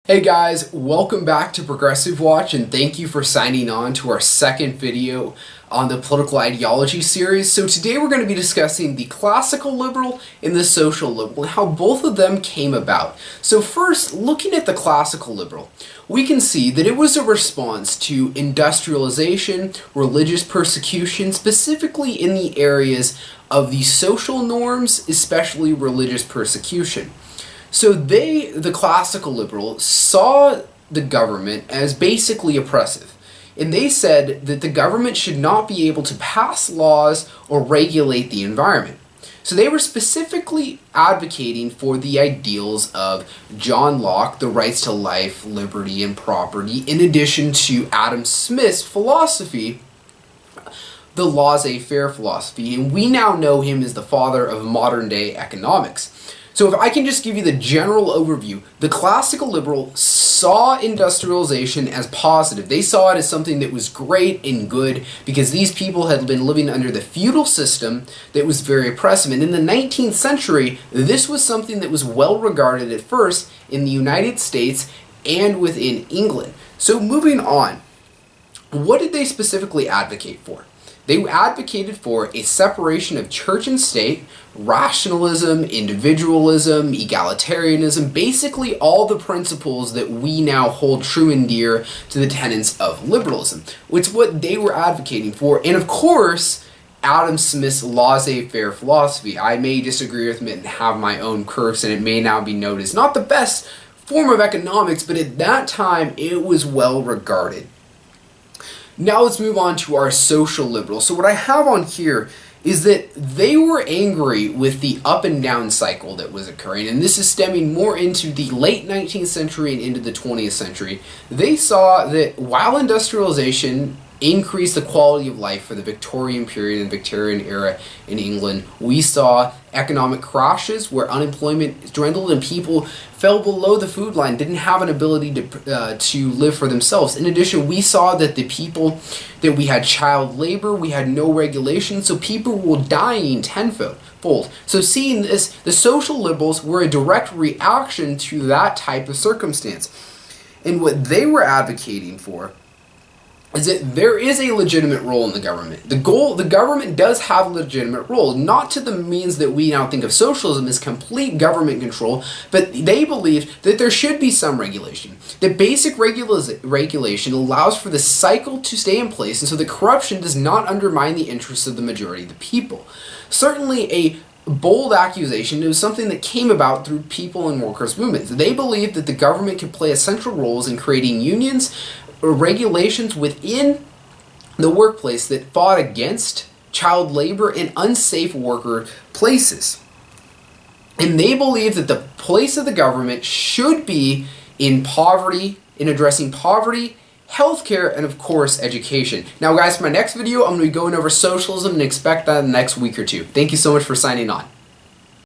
Hey guys, welcome back to Progressive Watch and thank you for signing on to our second video on the political ideology series. So today we're going to be discussing the classical liberal and the social liberal and how both of them came about. So first, looking at the classical liberal, we can see that it was a response to industrialization, religious persecution, specifically in the areas of the social norms, especially religious persecution. So the classical liberals, saw the government as basically oppressive. And they said that the government should not be able to pass laws or regulate the environment. So they were specifically advocating for the ideals of John Locke, the rights to life, liberty, and property, in addition to Adam Smith's philosophy, the laissez-faire philosophy. And we now know him as the father of modern-day economics. So if I can just give you the general overview, the classical liberal saw industrialization as positive. They saw it as something that was great and good because these people had been living under the feudal system that was very oppressive. And in the 19th century, this was something that was well regarded at first in the United States and within England. So moving on, what did they specifically advocate for? They advocated for a separation of church and state, rationalism, individualism, egalitarianism, basically all the principles that we now hold true and dear to the tenets of liberalism. It's what they were advocating for, and of course, Adam Smith's laissez-faire philosophy. I may disagree with it and have my own quirks, and it may now be noted as not the best form of economics, but at that time, it was well regarded. Now let's move on to our social liberals. So what I have on here is that they were angry with the up and down cycle that was occurring, and this is stemming more into the late 19th century and into the 20th century. They saw that while industrialization increased the quality of life for the Victorian period and Victorian era in England, we saw economic crashes where unemployment dwindled and people fell below the food line, didn't have an ability to live for themselves. In addition, we saw that that we had child labor, we had no regulation, so people were dying tenfold. So seeing this, the social liberals were a direct reaction to that type of circumstance. And what they were advocating for is that there is a legitimate role in the government. The government does have a legitimate role, not to the means that we now think of socialism as complete government control, but they believe that there should be some regulation. The basic regulation allows for the cycle to stay in place, and so the corruption does not undermine the interests of the majority of the people. Certainly a bold accusation. It was something that came about through people and workers' movements. They believed that the government could play essential roles in creating unions or regulations within the workplace that fought against child labor and unsafe worker places. And they believe that the place of the government should be in poverty, in addressing poverty, healthcare, and of course, education. Now guys, for my next video, I'm going to be going over socialism and expect that in the next week or two. Thank you so much for signing on.